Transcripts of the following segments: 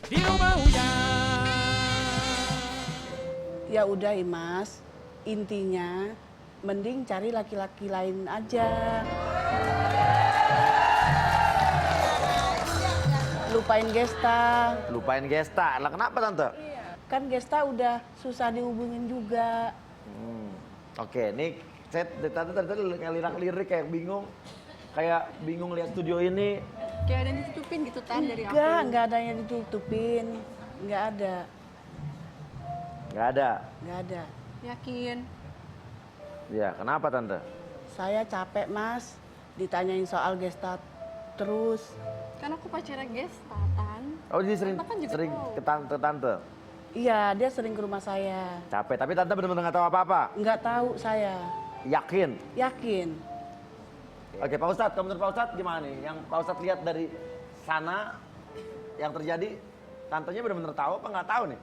di rumah hujan. Ya udah Imas, intinya mending cari laki-laki lain aja. Lupain Gesta. Lupain Gesta. Lah kenapa tante? Kan Gesta udah susah dihubungin juga. Oke, nih saya tante kayak lirik kayak bingung lihat studio ini. Kayak ada yang ditutupin gitu Tan dari aku. Enggak ada yang ditutupin. Enggak ada. Nggak ada. Enggak ada. Yakin. Ya, kenapa tante? Saya capek Mas, ditanyain soal Gesta terus. Kan aku pacarnya Gesta, Tan. Oh, jadi sering Tante kan juga sering tahu. ke tante. Iya, dia sering ke rumah saya. Capek, tapi tante benar-benar nggak tahu apa-apa. Enggak tahu saya. Yakin? Yakin. Oke, Pak Ustadz, kalau menurut Pak Ustadz gimana nih? Yang Pak Ustadz lihat dari sana yang terjadi, tantenya benar-benar tahu apa nggak tahu nih?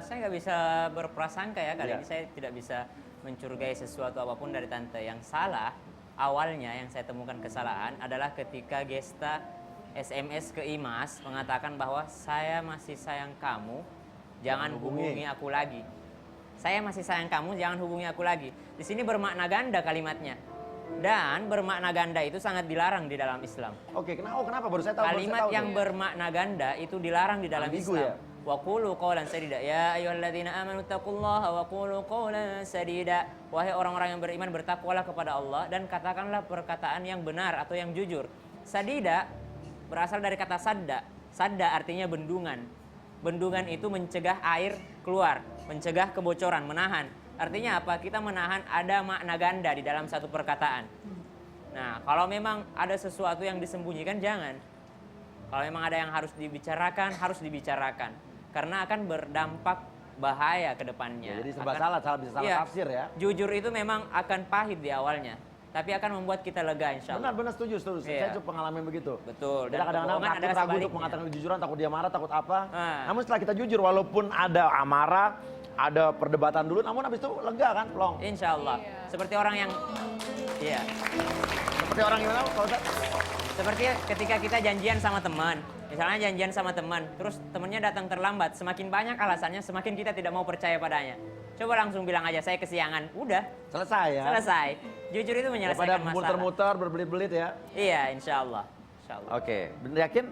Saya nggak bisa berprasangka ya kali Iya. ini, saya tidak bisa mencurigai sesuatu apapun dari tante. Yang salah awalnya yang saya temukan kesalahan adalah ketika Gesta SMS ke Imas mengatakan bahwa saya masih sayang kamu, jangan hubungi aku lagi. Saya masih sayang kamu, jangan hubungi aku lagi. Di sini bermakna ganda kalimatnya. Dan bermakna ganda itu sangat dilarang di dalam Islam. Oke, kenapa? Baru saya tahu. Kalimat yang bermakna ganda itu dilarang di dalam Ambigu Islam. ya? Wa qulu qawlan sadida. Ya ayyuhalladzina amanu taqullaha wa qulu qawlan sadida. Wahai orang-orang yang beriman, bertakwalah kepada Allah dan katakanlah perkataan yang benar atau yang jujur. Sadida berasal dari kata sadda. Sadda artinya bendungan. Bendungan itu mencegah air keluar, mencegah kebocoran, menahan. Artinya apa? Kita menahan ada makna ganda di dalam satu perkataan. Nah, kalau memang ada sesuatu yang disembunyikan, jangan. Kalau memang ada yang harus dibicarakan, harus dibicarakan. Karena akan berdampak bahaya ke depannya. Ya, jadi serba salah bisa salah Iya, tafsir ya. jujur itu memang akan pahit di awalnya. Tapi akan membuat kita lega insya Allah. Benar, setuju. Iya. Saya juga pengalaman begitu. Betul. Kita Dan kadang-kadang kebohongan takut adalah ragu untuk sebaliknya. mengatakan kejujuran, takut dia marah, takut apa. Ah. Namun setelah kita jujur, walaupun ada amarah, ada perdebatan dulu, namun habis itu lega kan, plong. Insya Allah. Seperti orang yang... Iya. Seperti orang gimana, Pak Ustadz? Seperti ketika kita janjian sama teman. Misalnya janjian sama teman, terus temennya datang terlambat. Semakin banyak alasannya, semakin kita tidak mau percaya padanya. Coba langsung bilang aja, saya kesiangan. Udah, Selesai ya. selesai. Jujur itu menyelesaikan Daripada masalah. muter-muter, berbelit-belit ya. Iya, insya Allah. Insya Allah. Oke, bener yakin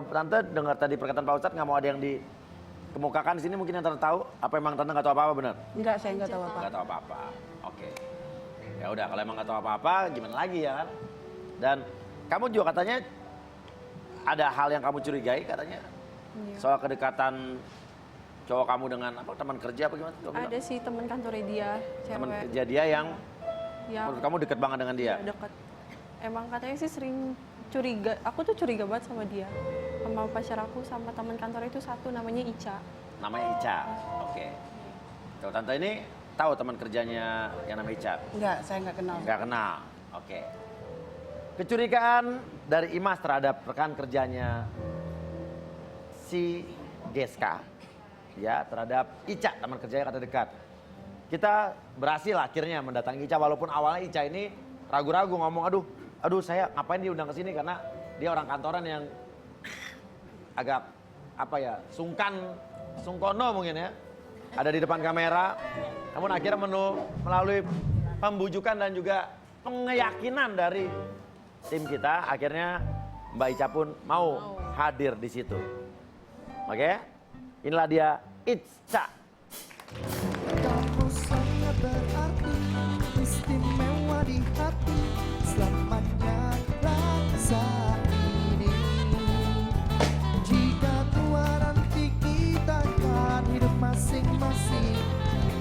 Tante dengar tadi perkataan Pak Ustadz nggak mau ada yang dikemukakan di sini mungkin yang Tante tahu? Apa emang Tante nggak tahu apa-apa benar? Enggak, saya enggak tahu apa. Nggak tahu apa-apa. Oke. Ya udah kalau emang nggak tahu apa-apa gimana lagi ya kan? Dan kamu juga katanya ada hal yang kamu curigai katanya soal kedekatan cowok kamu dengan apa teman kerja apa gimana? Kamu Ada bilang? sih teman kantornya dia, Teman cewek. kerja dia yang Yang menurut kamu deket banget dengan dia. deket. Emang katanya sih sering curiga. Aku tuh curiga banget sama dia. Sama pacar aku sama teman kantor itu satu namanya Ica. Namanya Ica. Oke. Kalau Tante ini tahu teman kerjanya yang namanya Ica? Enggak, saya enggak kenal. Nggak kenal. Oke. Kecurigaan dari Imas terhadap rekan kerjanya si Geska, ya terhadap Ica teman kerjanya kata dekat. Kita berhasil akhirnya mendatangi Ica walaupun awalnya Ica ini ragu-ragu ngomong aduh saya ngapain diundang ke sini karena dia orang kantoran yang agak apa ya sungkono mungkin ya ada di depan kamera. Namun akhirnya melalui pembujukan dan juga pengeyakinan dari tim kita akhirnya Mbak Ica pun mau hadir di situ. Oke? Inilah dia Ica. Kamu sangat berarti, istimewa di hati, selamanya rasa ini. Jika tua nanti kita akan hidup masing-masing,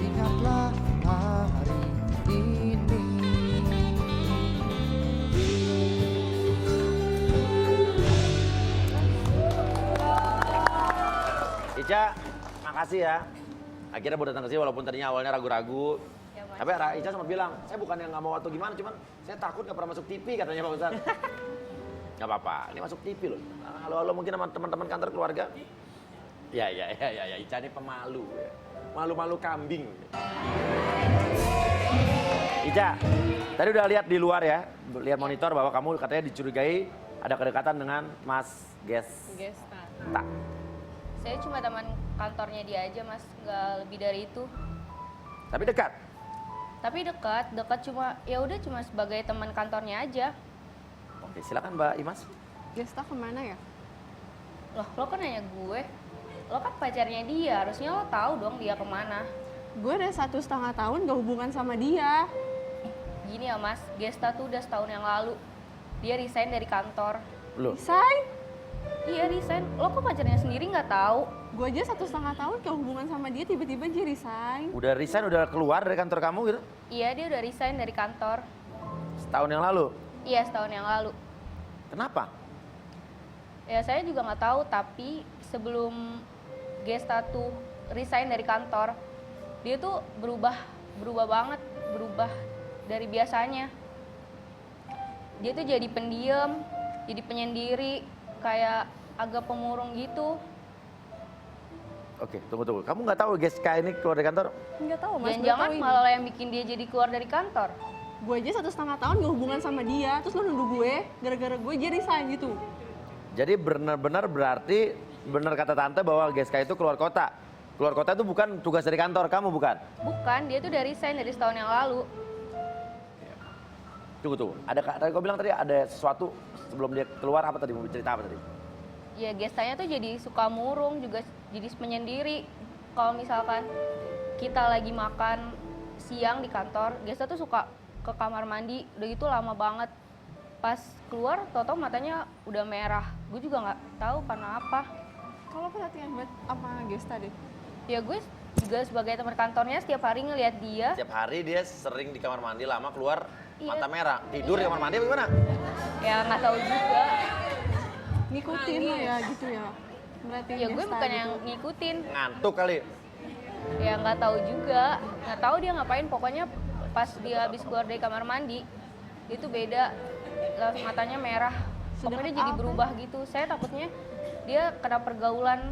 ingatlah hari ini. Ica, makasih ya. Akhirnya baru datang ke sini walaupun tadinya awalnya ragu-ragu. Tapi Ica sempat bilang, saya bukan yang nggak mau atau gimana, cuman saya takut nggak pernah masuk TV katanya Pak Ustadz. Nggak apa-apa, ini masuk TV loh. Halo mungkin sama teman-teman kantor keluarga. Ya, Ica ini pemalu ya. Malu-malu kambing. Ica, tadi udah lihat di luar ya, lihat monitor bahwa kamu katanya dicurigai ada kedekatan dengan Mas Gesta. Saya cuma teman kantornya dia aja mas, nggak lebih dari itu. Tapi dekat. Tapi dekat cuma ya udah cuma sebagai teman kantornya aja. Oke, silakan Mbak Imas. Gesta kemana ya? Loh, lo kan nanya gue. Lo kan pacarnya dia, harusnya lo tahu dong dia kemana. Gue udah 1,5 tahun gak hubungan sama dia. Gini ya mas, Gesta tuh udah setahun yang lalu. Dia resign dari kantor. Loh, Say, Iya resign, lo kok pacarnya sendiri nggak tahu? gue aja 1,5 tahun gak hubungan sama dia, tiba-tiba dia resign. udah resign, udah keluar dari kantor kamu gitu? Iya dia udah resign dari kantor. Setahun yang lalu. Iya setahun yang lalu. Kenapa? Ya saya juga nggak tahu, tapi sebelum Gesta tuh resign dari kantor, dia tuh berubah banget, berubah dari biasanya. Dia tuh jadi pendiam, jadi penyendiri, kayak agak pemurung gitu. Oke, tunggu. Kamu nggak tahu Geska ini keluar dari kantor? Nggak tahu mas, Jangan-jangan malah yang bikin dia jadi keluar dari kantor. gue aja 1,5 tahun gak hubungan sama dia, terus lo nuduh gue gara-gara gue jadi resign gitu. Jadi benar-benar berarti benar kata tante bahwa Geska itu keluar kota. Keluar kota itu bukan tugas dari kantor kamu, bukan? Bukan, dia tuh udah resign dari setahun yang lalu. Tunggu. Tadi kau bilang tadi ada sesuatu sebelum dia keluar, apa tadi? Mau cerita apa tadi? Ya Gestanya tuh jadi suka murung, juga jadi penyendiri. Kalau misalkan kita lagi makan siang di kantor, Gesta tuh suka ke kamar mandi, udah gitu lama banget. Pas keluar, tau-tau matanya udah merah. Gue juga nggak tahu karena apa. Kalau perhatian banget sama Gesta deh. Ya gue juga sebagai teman kantornya setiap hari ngeliat dia. Setiap hari dia sering di kamar mandi, lama keluar Iya. mata merah. Tidur di kamar mandi apa gimana? Ya nggak tahu juga. Ngikutin lo ya gitu ya. Merhatiin Ya gue Gesta bukan gitu. yang ngikutin. Ngantuk kali. Ya nggak tahu juga. Nggak tahu dia ngapain. Pokoknya pas dia habis keluar dari kamar mandi, dia tuh beda. Matanya merah. Pokoknya jadi apa? berubah gitu. Saya takutnya dia kena pergaulan.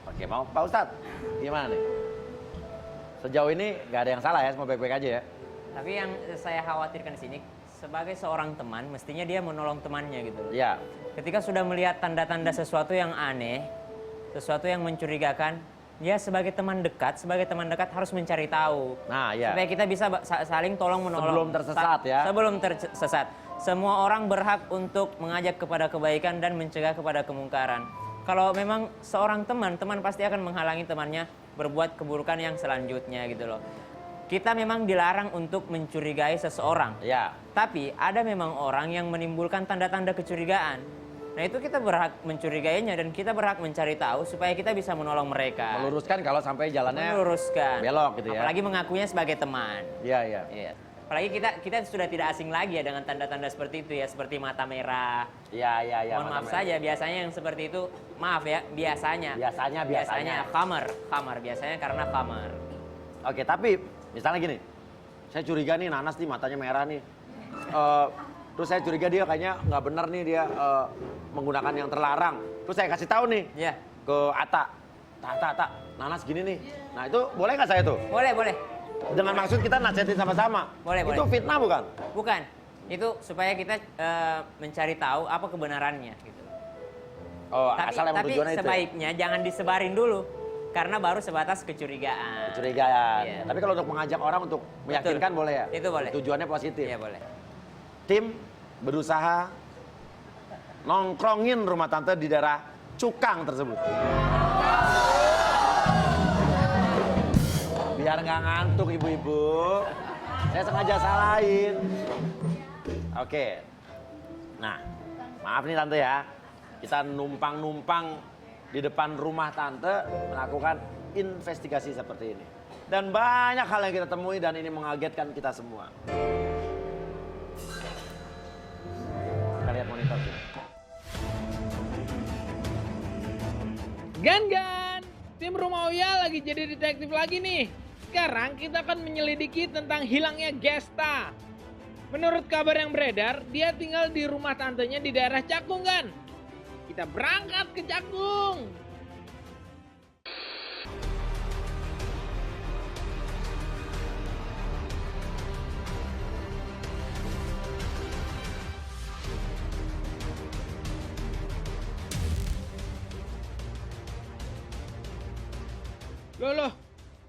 Oke, mau Pak Ustadz, gimana nih? Sejauh ini nggak ada yang salah ya, semua baik-baik aja ya? Tapi yang saya khawatirkan di sini, sebagai seorang teman, mestinya dia menolong temannya gitu loh. Iya. Ketika sudah melihat tanda-tanda sesuatu yang aneh, sesuatu yang mencurigakan, dia sebagai teman dekat harus mencari tahu. Nah, iya. Supaya kita bisa saling tolong menolong. Sebelum tersesat ya. Sebelum tersesat. Semua orang berhak untuk mengajak kepada kebaikan dan mencegah kepada kemungkaran. Kalau memang seorang teman pasti akan menghalangi temannya berbuat keburukan yang selanjutnya gitu loh. Kita memang dilarang untuk mencurigai seseorang. Iya. Tapi ada memang orang yang menimbulkan tanda-tanda kecurigaan. Nah itu kita berhak mencurigainya dan kita berhak mencari tahu supaya kita bisa menolong mereka. Meluruskan kalau sampai jalannya Meluruskan. belok gitu ya. Apalagi mengakuinya sebagai teman. Iya. Iya. Apalagi kita sudah tidak asing lagi ya dengan tanda-tanda seperti itu ya, seperti mata merah. Iya. Mohon maaf saja, biasanya yang seperti itu, maaf ya, biasanya. Biasanya. Khamar, biasanya karena khamar. Oke, tapi misalnya gini, saya curiga nih Nanas nih matanya merah nih. Terus saya curiga dia kayaknya nggak benar nih dia menggunakan yang terlarang. Terus saya kasih tahu nih Iya. ke Ata, Nanas gini nih. Nah itu boleh nggak saya tuh? Boleh. Dengan maksud kita nasihatin sama-sama. Boleh. Itu fitnah bukan? Bukan. Itu supaya kita mencari tahu apa kebenarannya gitu. Oh, asal emang Tapi tujuannya itu. ya? sebaiknya jangan disebarin dulu. Karena baru sebatas kecurigaan. Kecurigaan. Iya. Tapi kalau untuk mengajak orang untuk meyakinkan Betul. boleh ya? Itu boleh. Tujuannya positif. Iya boleh. Tim berusaha nongkrongin rumah tante di daerah Cukang tersebut. Biar nggak ngantuk ibu-ibu, saya sengaja salahin. Oke, nah maaf nih tante ya, kita numpang-numpang di depan rumah tante melakukan investigasi seperti ini. Dan banyak hal yang kita temui dan ini mengagetkan kita semua. Kita lihat monitor sini. Gan, tim Rumah Oya lagi jadi detektif lagi nih. Sekarang kita akan menyelidiki tentang hilangnya Gesta. Menurut kabar yang beredar, dia tinggal di rumah tantenya di daerah Cakung, Gan. Kita berangkat ke Cakung. Loh,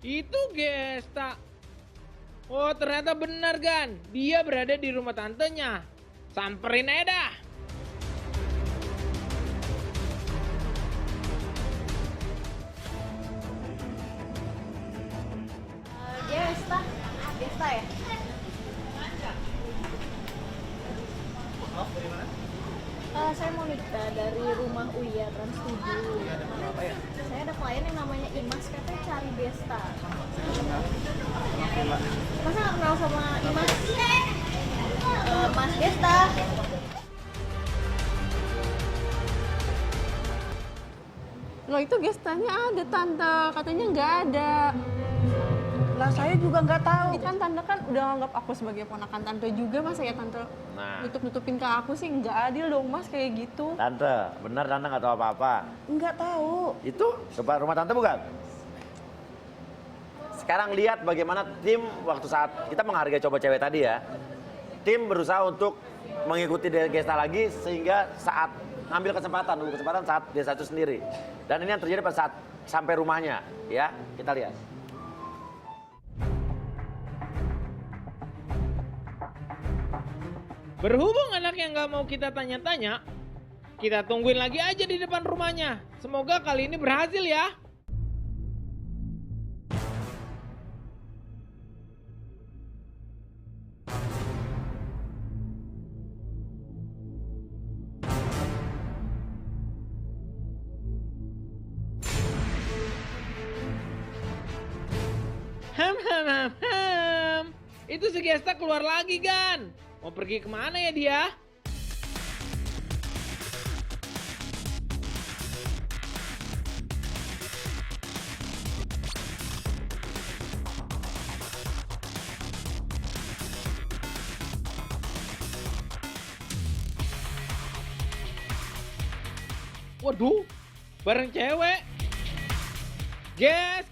itu Gesta. Oh, ternyata benar Gan. Dia berada di rumah tantenya. Samperin aja dah. Gesta ya? Saya mau nikah dari rumah Uya Trans 7. Saya ada klien yang namanya Imas, katanya cari Gesta. Masa nggak kenal sama Imas? Mas Gesta. Loh itu gestanya ada tante, katanya nggak ada. Lah saya juga nggak tahu. Kan tante kan udah nganggap aku sebagai ponakan tante juga, masa ya tante Nah. nutup-nutupin ke aku sih nggak adil dong mas kayak gitu. Tante, benar tante nggak tahu apa-apa. Nggak tahu. Itu tempat rumah tante bukan? Sekarang lihat bagaimana tim waktu saat kita menghargai coba cewek tadi ya. Tim berusaha untuk mengikuti Gesta lagi sehingga saat ngambil kesempatan, nunggu kesempatan saat Gesta itu sendiri. Dan ini yang terjadi pada saat sampai rumahnya, ya. Kita lihat. Berhubung anaknya nggak mau kita tanya-tanya, kita tungguin lagi aja di depan rumahnya. Semoga kali ini berhasil ya. Ham. Itu si Gesta keluar lagi, Gan. Mau pergi kemana ya dia? Waduh, bareng cewek. Guys.